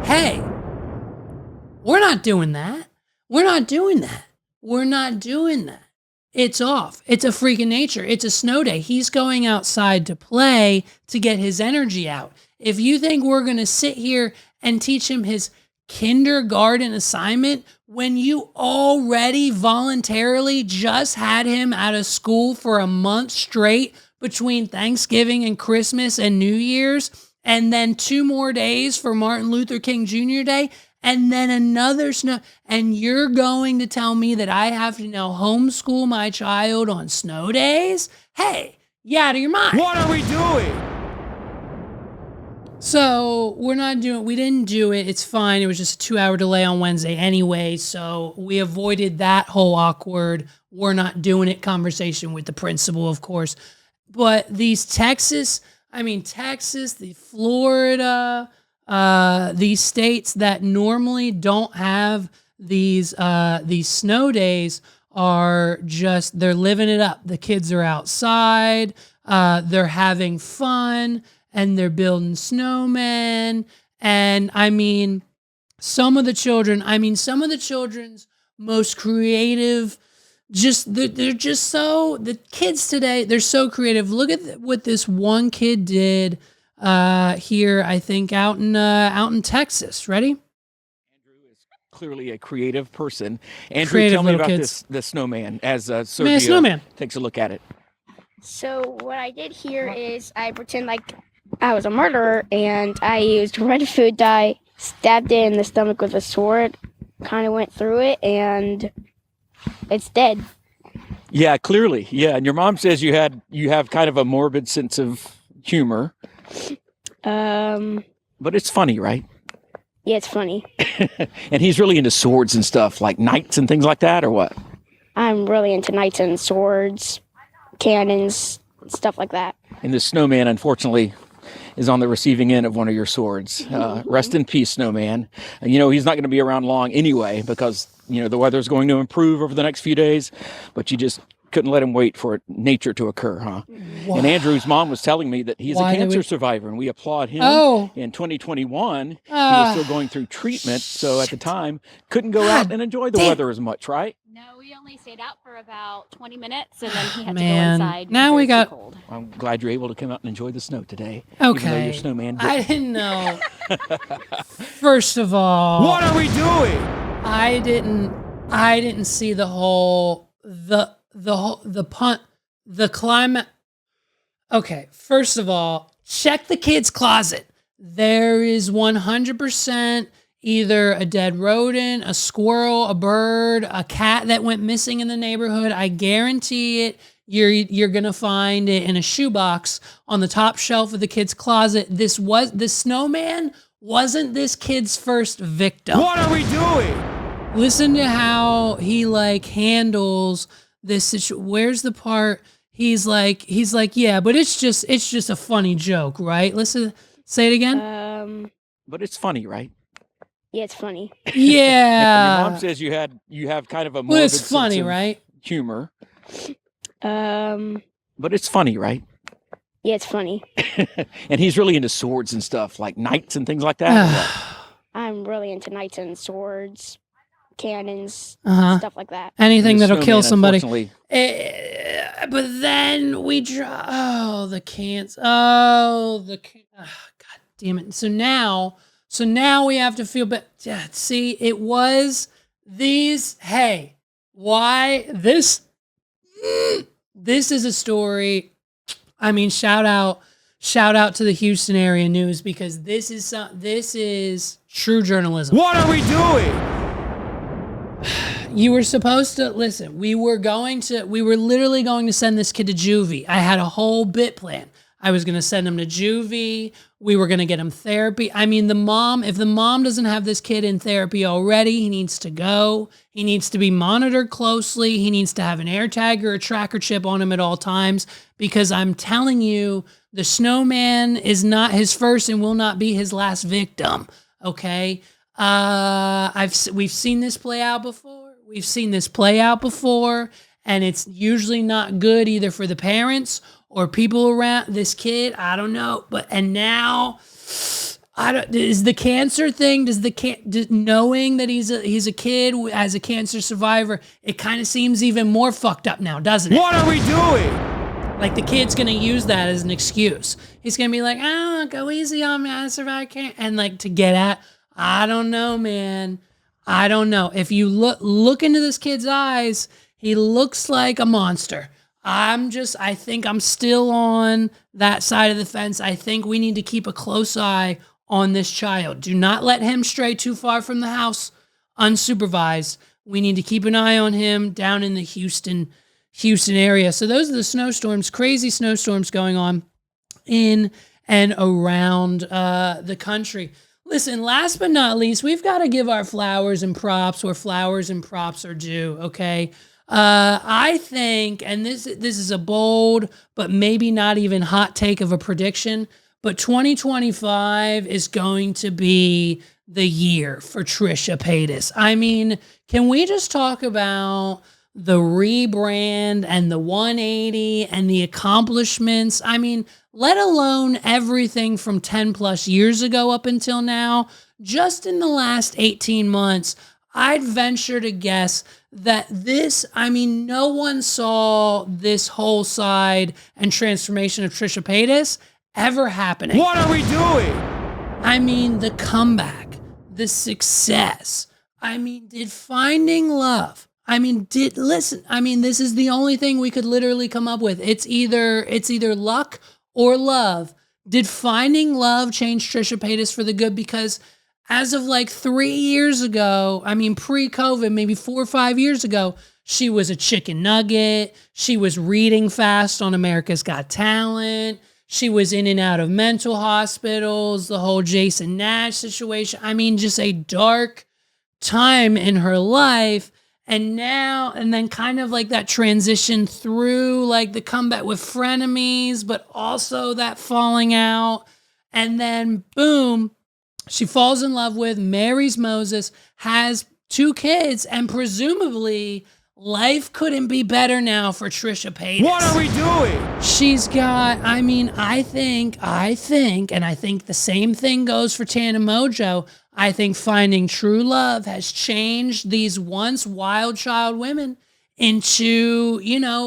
Hey, we're not doing that. We're not doing that. We're not doing that. It's off. It's a freak of nature. It's a snow day. He's going outside to play to get his energy out. If you think we're going to sit here and teach him his kindergarten assignment when you already voluntarily just had him out of school for a month straight between Thanksgiving and Christmas and New Year's, and then 2 more days for Martin Luther King Jr. Day, and then another snow, and you're going to tell me that I have to now homeschool my child on snow days? Hey, you out of your mind. What are we doing? So we didn't do it. It's fine. It was just a 2-hour delay on Wednesday anyway. So we avoided that whole awkward, we're not doing it conversation with the principal, of course. But these Texas, the Florida, these states that normally don't have these snow days are just, they're living it up. The kids are outside, they're having fun, and they're building snowmen. And some of the children's most creative, they're just so, the kids today, they're so creative. Look at what this one kid did here, I think out in Texas. Ready? Andrew is clearly a creative person. Andrew, Creative tell me little about kids. the snowman as Sergio Man, snowman. takes a look at it. So what I did here is I pretend like I was a murderer, and I used red food dye, stabbed it in the stomach with a sword, kind of went through it, and it's dead. Yeah, clearly. Yeah, and your mom says you have kind of a morbid sense of humor. But it's funny, right? Yeah, it's funny. And he's really into swords and stuff, like knights and things like that, or what? I'm really into knights and swords, cannons, stuff like that. And the snowman, unfortunately, is on the receiving end of one of your swords. Rest in peace, snowman. And, he's not going to be around long anyway because, the weather's going to improve over the next few days, but you just couldn't let him wait for nature to occur, huh? Wow. And Andrew's mom was telling me that he's a cancer survivor, and we applaud him. In 2021, he was still going through treatment, so at the time, couldn't go out and enjoy the weather as much, right? No, we only stayed out for about 20 minutes, and then he had to go inside. Now we got. Cold. I'm glad you're able to come out and enjoy the snow today. Okay. Even though your snowman I didn't know. First of all, What are we doing? I didn't see the whole the climate. Okay, first of all, check the kid's closet. There is 100% either a dead rodent, a squirrel, a bird, a cat that went missing in the neighborhood. I guarantee it. You're gonna find it in a shoebox on the top shelf of the kid's closet. The snowman wasn't this kid's first victim. What are we doing? Listen to how he handles this situation. Where's the part? He's like, yeah, but it's just a funny joke, right? Listen, say it again. But it's funny, right? Yeah, it's funny. Yeah. Your mom says you have kind of a morbid Well, it's funny, sense of right? humor. But it's funny, right? Yeah, it's funny. And he's really into swords and stuff, like knights and things like that. I'm really into knights and swords, cannons, stuff like that. Anything that'll kill somebody. Unfortunately, But then we draw. The cans. God damn it. So now we have to feel bad. Yeah, see, it was these. Hey, why this? This is a story. Shout out to the Houston area news, because this is true journalism. What are we doing? You were supposed to listen. We were literally going to send this kid to juvie. I had a whole bit plan. I was going to send him to juvie. We were going to get him therapy. I mean, if the mom doesn't have this kid in therapy already, he needs to go. He needs to be monitored closely. He needs to have an AirTag or a tracker chip on him at all times, because I'm telling you, the snowman is not his first and will not be his last victim. Okay. We've seen this play out before. And it's usually not good either for the parents or people around this kid. I don't know. And now, is the cancer thing, knowing that he's a kid as a cancer survivor, it kind of seems even more fucked up now, doesn't it? What are we doing? Like the kid's going to use that as an excuse. He's going to be like, go easy on me. I survived cancer. And like to get at, I don't know, man. I don't know. If you look into this kid's eyes, he looks like a monster. I think I'm still on that side of the fence. I think we need to keep a close eye on this child. Do not let him stray too far from the house unsupervised. We need to keep an eye on him down in the Houston area. So those are the snowstorms, crazy snowstorms going on in and around the country. Listen, last but not least, we've got to give our flowers and props where flowers and props are due, okay? I think, and this is a bold, but maybe not even hot take of a prediction, but 2025 is going to be the year for Trisha Paytas. I mean, can we just talk about the rebrand and the 180 and the accomplishments? I mean, let alone everything from 10 plus years ago up until now. Just in the last 18 months, I'd venture to guess that no one saw this whole side and transformation of Trisha Paytas ever happening. What are we doing? I mean, the comeback, the success. I mean, did finding love. This is the only thing we could literally come up with. It's either luck or love. Did finding love change Trisha Paytas for the good? Because as of like 3 years ago, pre-COVID, maybe 4 or 5 years ago, she was a chicken nugget. She was reading fast on America's Got Talent. She was in and out of mental hospitals, the whole Jason Nash situation. Just a dark time in her life. And then kind of like that transition through like the comeback with frenemies, but also that falling out. And then boom, she falls in love with, marries Moses, has 2 kids, and presumably life couldn't be better now for Trisha Paytas. What are we doing? She's got, I think, and I think the same thing goes for Tana Mojo. I think finding true love has changed these once wild child women into,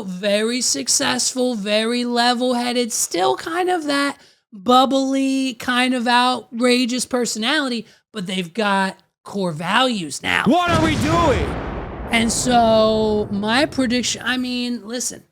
very successful, very level-headed, still kind of that bubbly, kind of outrageous personality, but they've got core values now. What are we doing? And so my prediction, listen,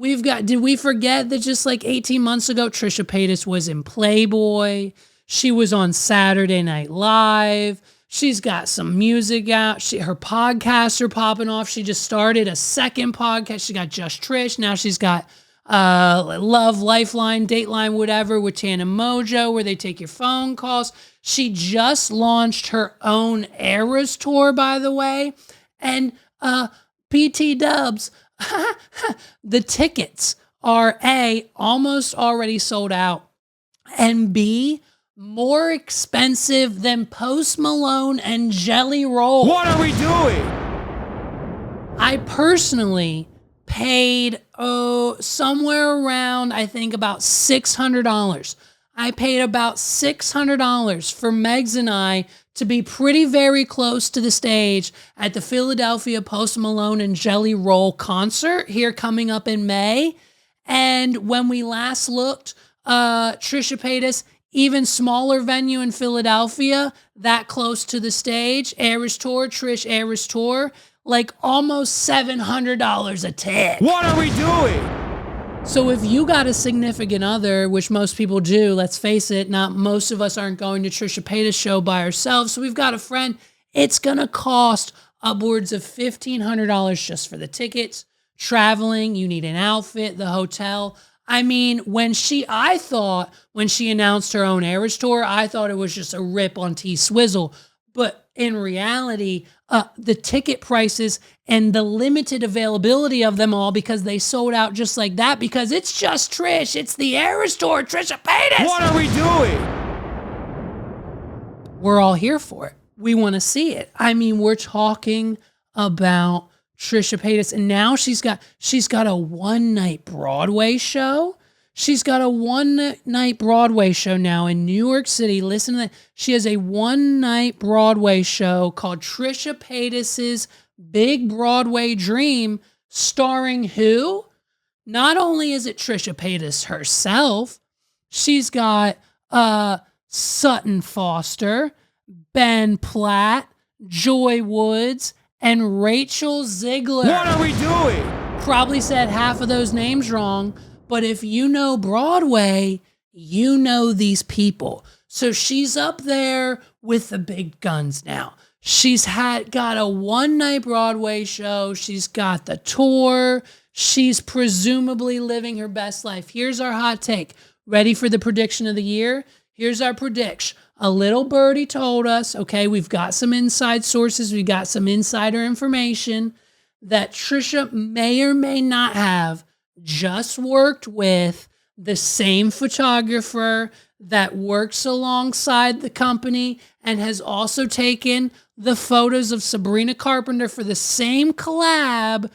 did we forget that just like 18 months ago, Trisha Paytas was in Playboy. She was on Saturday Night Live. She's got some music out. Her podcasts are popping off. She just started a second podcast. She got Just Trish. Now she's got Love, Lifeline, Dateline, whatever with Tana Mojo, where they take your phone calls. She just launched her own Eras tour, by the way. And PT Dubs, the tickets are A, almost already sold out, and B, more expensive than Post Malone and Jelly Roll. What are we doing? I personally paid somewhere around, I think, about $600. I paid about $600 for Megs and I to be pretty very close to the stage at the Philadelphia Post Malone and Jelly Roll concert here coming up in May. And when we last looked, Trisha Paytas, even smaller venue in Philadelphia, that close to the stage, Eras Tour, Trish Eras Tour, like almost $700 a ticket. What are we doing? So if you got a significant other, which most people do, let's face it, not most of us aren't going to Trisha Paytas' show by ourselves. So we've got a friend. It's going to cost upwards of $1,500 just for the tickets, traveling. You need an outfit, the hotel. I mean, when she announced her own Eras tour, I thought it was just a rip on T-Swizzle. But in reality, the ticket prices and the limited availability of them all, because they sold out just like that, because it's just Trish. It's the Eras tour, Trisha Paytas. What are we doing? We're all here for it. We want to see it. I mean, we're talking about Trisha Paytas, and now she's got a one-night Broadway show. She's got a one-night Broadway show now in New York City. Listen to that. She has a one-night Broadway show called Trisha Paytas's Big Broadway Dream, starring who? Not only is it Trisha Paytas herself, she's got Sutton Foster, Ben Platt, Joy Woods, and Rachel Ziegler. What are we doing? Probably said half of those names wrong, but if you know Broadway, you know these people. So she's up there with the big guns now. She's got a one-night Broadway show. She's got the tour. She's presumably living her best life. Here's our hot take. Ready for the prediction of the year? Here's our prediction. A little birdie told us, okay, we've got some inside sources, we got some insider information that Trisha may or may not have just worked with the same photographer that works alongside the company and has also taken the photos of Sabrina Carpenter for the same collab,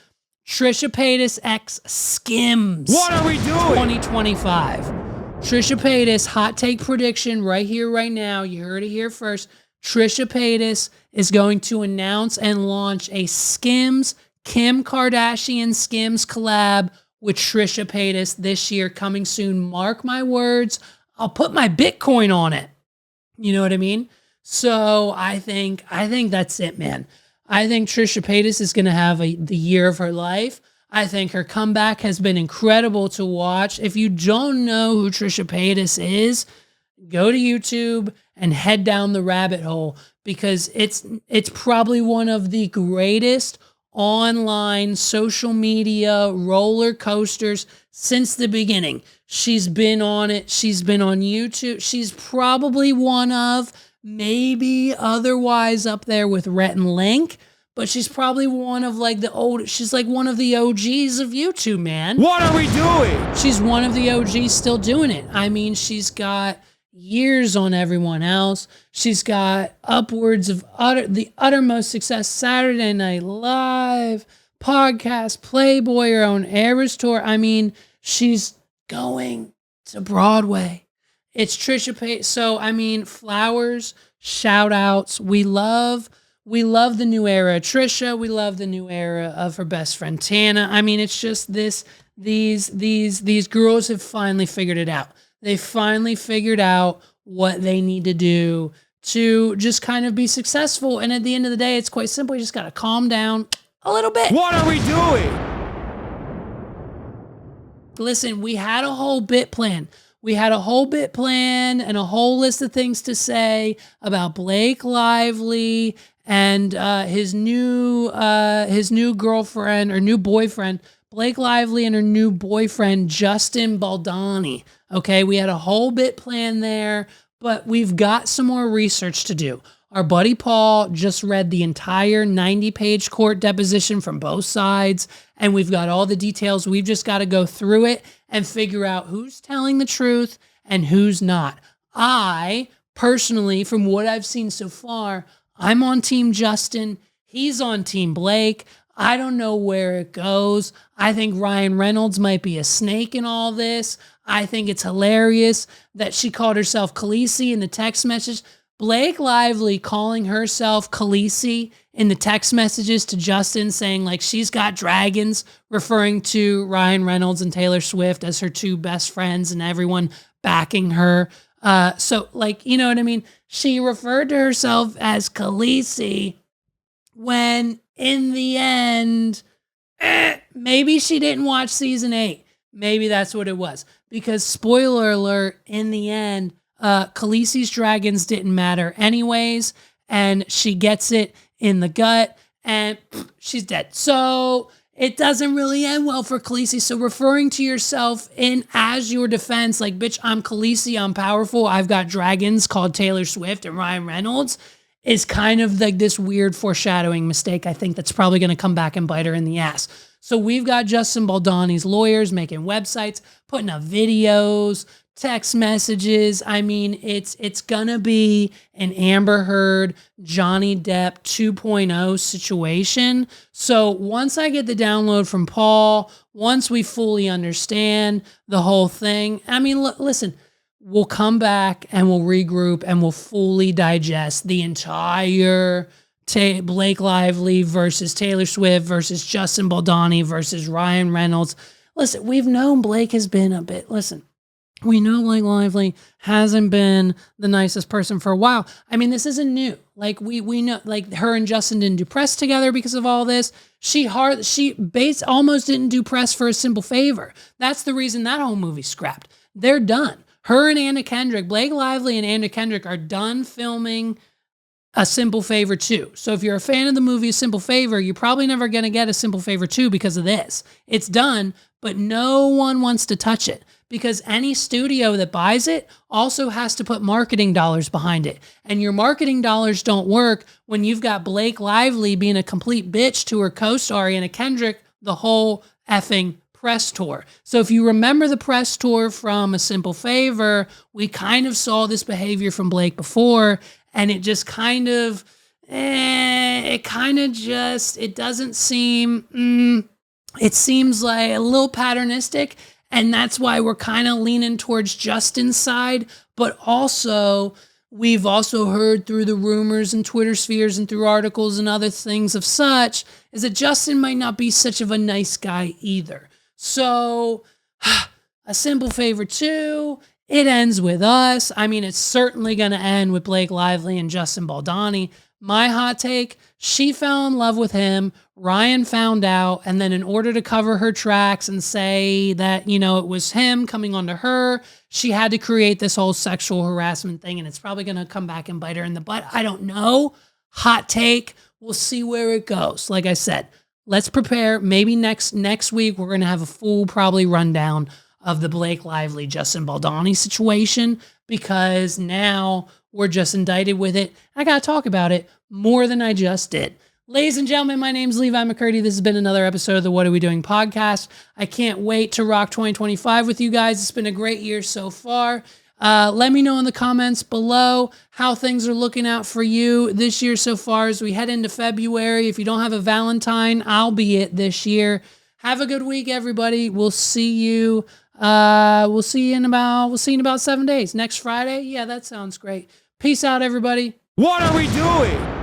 Trisha Paytas x Skims. What are we doing? 2025. Trisha Paytas, hot take prediction right here, right now. You heard it here first. Trisha Paytas is going to announce and launch a Skims, Kim Kardashian Skims collab with Trisha Paytas this year, coming soon. Mark my words. I'll put my Bitcoin on it. You know what I mean? So I think that's it, man. I think Trisha Paytas is going to have the year of her life. I think her comeback has been incredible to watch. If you don't know who Trisha Paytas is, go to YouTube and head down the rabbit hole, because it's probably one of the greatest online social media roller coasters since the beginning. She's been on it. She's been on YouTube. She's probably one of, maybe otherwise up there with Rhett and Link, but she's probably one of she's like one of the OGs of YouTube, man. What are we doing? She's one of the OGs still doing it. I mean, she's got years on everyone else. She's got upwards of the uttermost success, Saturday Night Live, podcast, Playboy, her own Eras tour. I mean, she's going to Broadway. It's Trisha Paytas. So, I mean, flowers, shout outs. We love the new era of Trisha. We love the new era of her best friend Tana. I mean, it's just these girls have finally figured it out. They finally figured out what they need to do to just kind of be successful. And at the end of the day, it's quite simple. You just got to calm down a little bit. What are we doing? Listen, we had a whole bit plan. We had a whole bit plan and a whole list of things to say about Blake Lively and his new girlfriend or new boyfriend, Blake Lively, and her new boyfriend, Justin Baldoni. Okay, we had a whole bit plan there, but we've got some more research to do. Our buddy Paul just read the entire 90-page court deposition from both sides, and we've got all the details. We've just got to go through it and figure out who's telling the truth and who's not. I, personally, from what I've seen so far, I'm on Team Justin. He's on Team Blake. I don't know where it goes. I think Ryan Reynolds might be a snake in all this. I think it's hilarious that she called herself Khaleesi in the text message. Blake Lively calling herself Khaleesi in the text messages to Justin, saying like she's got dragons, referring to Ryan Reynolds and Taylor Swift as her two best friends and everyone backing her. So like, you know what I mean? She referred to herself as Khaleesi when in the end, maybe she didn't watch season 8. Maybe that's what it was. Because spoiler alert, in the end, Khaleesi's dragons didn't matter anyways, and she gets it in the gut, and she's dead. So it doesn't really end well for Khaleesi. So referring to yourself in as your defense, like, bitch, I'm Khaleesi, I'm powerful, I've got dragons called Taylor Swift and Ryan Reynolds, is kind of like this weird foreshadowing mistake. I think that's probably going to come back and bite her in the ass. So we've got Justin Baldoni's lawyers making websites, putting up videos, text messages. I mean, it's gonna be an Amber Heard, Johnny Depp 2.0 situation. So once I get the download from Paul, once we fully understand the whole thing, I mean, listen, we'll come back and we'll regroup and we'll fully digest the entire Blake Lively versus Taylor Swift versus Justin Baldoni versus Ryan Reynolds. Listen, we've known Blake has been a bit, we know Blake Lively hasn't been the nicest person for a while. I mean, this isn't new. Like we know, like her and Justin didn't do press together because of all this. She almost didn't do press for A Simple Favor. That's the reason that whole movie scrapped. They're done. Her and Anna Kendrick, Blake Lively and Anna Kendrick are done filming A Simple Favor 2. So if you're a fan of the movie A Simple Favor, you're probably never going to get A Simple Favor 2 because of this. It's done, but no one wants to touch it because any studio that buys it also has to put marketing dollars behind it. And your marketing dollars don't work when you've got Blake Lively being a complete bitch to her co-star Anna Kendrick the whole effing press tour. So if you remember the press tour from A Simple Favor, we kind of saw this behavior from Blake before, and it just kind of, it doesn't seem, it seems like a little patternistic, and that's why we're kind of leaning towards Justin's side, but also, we've also heard through the rumors and Twitter spheres and through articles and other things of such, is that Justin might not be such of a nice guy either. So, A Simple Favor 2, it ends with us. I mean, it's certainly going to end with Blake Lively and Justin Baldoni. My hot take, she fell in love with him, Ryan found out, and then in order to cover her tracks and say that, it was him coming onto her, she had to create this whole sexual harassment thing, and it's probably going to come back and bite her in the butt. I don't know. Hot take. We'll see where it goes. Like I said, let's prepare. Maybe next week we're going to have a full probably rundown of the Blake Lively, Justin Baldoni situation, because now we're just indicted with it. I got to talk about it more than I just did. Ladies and gentlemen, my name's Levi McCurdy. This has been another episode of the What Are We Doing podcast. I can't wait to rock 2025 with you guys. It's been a great year so far. Let me know in the comments below how things are looking out for you this year so far as we head into February. If you don't have a Valentine, I'll be it this year. Have a good week, everybody. We'll see you in about 7 days. Next Friday? Yeah, that sounds great. Peace out, everybody. What are we doing?